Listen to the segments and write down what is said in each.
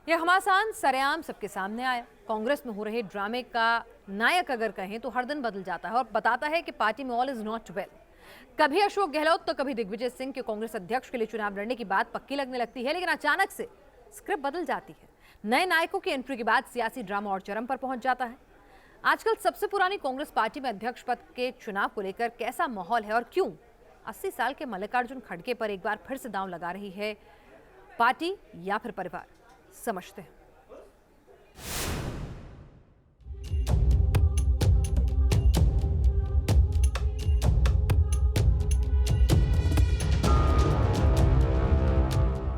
यह घमासान सरेआम सबके सामने आया। कांग्रेस में हो रहे ड्रामे का नायक अगर कहें तो हर दिन बदल जाता है और बताता है कि पार्टी में ऑल इज नॉट वेल। कभी अशोक गहलोत तो कभी दिग्विजय सिंह के कांग्रेस अध्यक्ष के लिए चुनाव लड़ने की बात पक्की लगने लगती है, लेकिन अचानक से स्क्रिप्ट बदल जाती है। नए नायकों की एंट्री के बाद सियासी ड्रामा और चरम पर पहुंच जाता है। आजकल सबसे पुरानी कांग्रेस पार्टी में अध्यक्ष पद के चुनाव को लेकर कैसा माहौल है और क्यों 80 साल के मल्लिकार्जुन खड़गे पर एक बार फिर से दांव लगा रही है पार्टी या फिर परिवार, समझते हैं।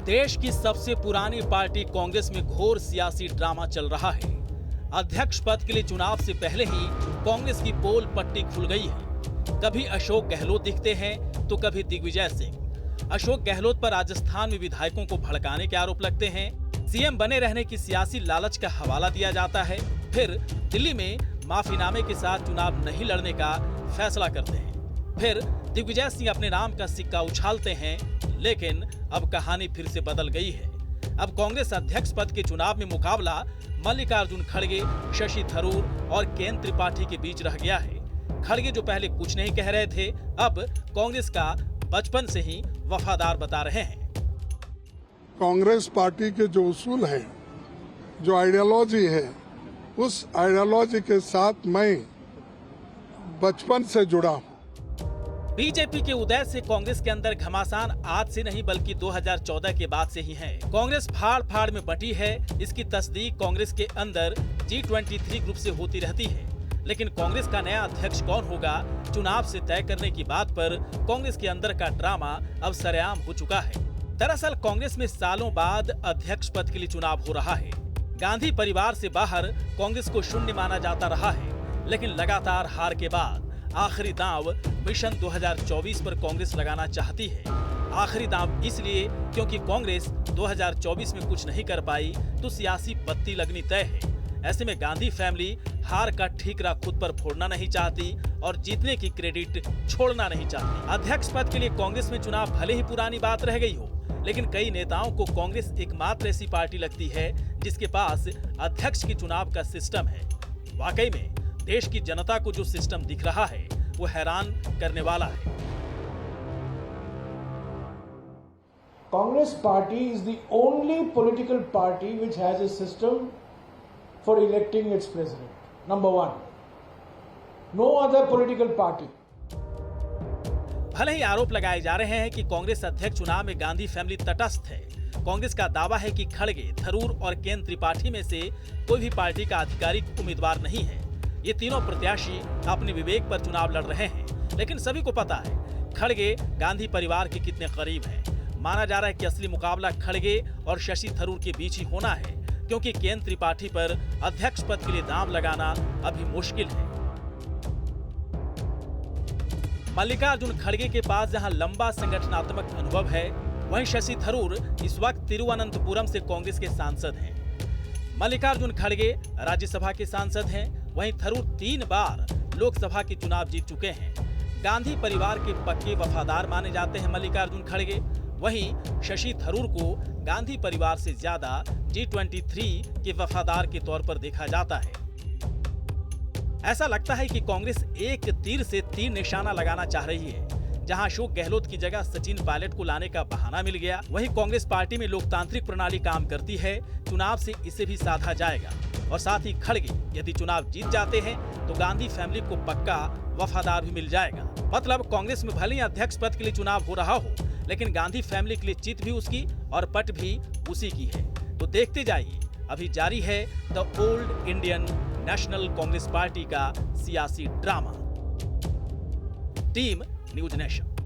देश की सबसे पुरानी पार्टी कांग्रेस में घोर सियासी ड्रामा चल रहा है। अध्यक्ष पद के लिए चुनाव से पहले ही कांग्रेस की पोल पट्टी खुल गई है। कभी अशोक गहलोत दिखते हैं तो कभी दिग्विजय सिंह। अशोक गहलोत पर राजस्थान में विधायकों को भड़काने के आरोप लगते हैं। सीएम बने रहने की सियासी लालच का हवाला दिया जाता है। फिर दिल्ली में माफीनामे के साथ चुनाव नहीं लड़ने का फैसला करते हैं। फिर दिग्विजय सिंह अपने नाम का सिक्का उछालते हैं, लेकिन अब कहानी फिर से बदल गई है। अब कांग्रेस अध्यक्ष पद के चुनाव में मुकाबला मल्लिकार्जुन खड़गे, शशि थरूर और केएन त्रिपाठी के बीच रह गया है। खड़गे जो पहले कुछ नहीं कह रहे थे, अब कांग्रेस का बचपन से ही वफादार बता रहे हैं। कांग्रेस पार्टी के जो उसूल है, जो आइडियोलॉजी है, उस आइडियोलॉजी के साथ मैं बचपन से जुड़ा हूँ। बीजेपी के उदय से कांग्रेस के अंदर घमासान आज से नहीं बल्कि 2014 के बाद से ही है। कांग्रेस फाड़ फाड़ में बटी है। इसकी तस्दीक कांग्रेस के अंदर G23 ग्रुप से होती रहती है। लेकिन कांग्रेस का नया अध्यक्ष कौन होगा, चुनाव से तय करने की बात पर कांग्रेस के अंदर का ड्रामा अब सरेआम हो चुका है। दरअसल कांग्रेस में सालों बाद अध्यक्ष पद के लिए चुनाव हो रहा है। गांधी परिवार से बाहर कांग्रेस को शून्य माना जाता रहा है, लेकिन लगातार हार के बाद आखिरी दांव मिशन 2024 पर कांग्रेस लगाना चाहती है। आखिरी दांव इसलिए क्योंकि कांग्रेस 2024 में कुछ नहीं कर पाई तो सियासी बत्ती लगनी तय है। ऐसे में गांधी फैमिली हार का ठीकरा खुद पर फोड़ना नहीं चाहती और जीतने की क्रेडिट छोड़ना नहीं चाहती। अध्यक्ष पद के लिए कांग्रेस में चुनाव भले ही पुरानी बात रह गई हो, लेकिन कई नेताओं को कांग्रेस एकमात्र ऐसी पार्टी लगती है जिसके पास अध्यक्ष की चुनाव का सिस्टम है। वाकई में देश की जनता को जो सिस्टम दिख रहा है वो हैरान करने वाला है। Congress party is the only political party which has a system for electing its president. Number one. No other political party. भले ही आरोप लगाए जा रहे हैं कि कांग्रेस अध्यक्ष चुनाव में गांधी फैमिली तटस्थ है। कांग्रेस का दावा है कि खड़गे, थरूर और केएन त्रिपाठी में से कोई भी पार्टी का आधिकारिक उम्मीदवार नहीं है। ये तीनों प्रत्याशी अपने विवेक पर चुनाव लड़ रहे हैं, लेकिन सभी को पता है खड़गे गांधी परिवार के कितने करीब हैं। माना जा रहा है कि असली मुकाबला खड़गे और शशि थरूर के बीच ही होना है, क्योंकि केएन त्रिपाठी पर अध्यक्ष पद के लिए दांव लगाना अभी मुश्किल है। मल्लिकार्जुन खड़गे के पास जहां लंबा संगठनात्मक अनुभव है, वहीं शशि थरूर इस वक्त तिरुवनंतपुरम से कांग्रेस के सांसद हैं। मल्लिकार्जुन खड़गे राज्यसभा के सांसद हैं, वहीं थरूर 3 बार लोकसभा के चुनाव जीत चुके हैं। गांधी परिवार के पक्के वफादार माने जाते हैं मल्लिकार्जुन खड़गे। वहीं शशि थरूर को गांधी परिवार से ज्यादा G23 के वफादार के तौर पर देखा जाता है। ऐसा लगता है कि कांग्रेस एक तीर से 3 निशाना लगाना चाह रही है। जहां अशोक गहलोत की जगह सचिन पायलट को लाने का बहाना मिल गया, वहीं कांग्रेस पार्टी में लोकतांत्रिक प्रणाली काम करती है। चुनाव से इसे भी साधा जाएगा और साथ ही खड़गे यदि चुनाव जीत जाते हैं तो गांधी फैमिली को पक्का वफादार भी मिल जाएगा। मतलब कांग्रेस में भले ही अध्यक्ष पद के लिए चुनाव हो रहा हो, लेकिन गांधी फैमिली के लिए चित भी उसकी और पट भी उसी की है। तो देखते जाइए, अभी जारी है the old Indian national Congress party का सियासी ड्रामा। Team news nation.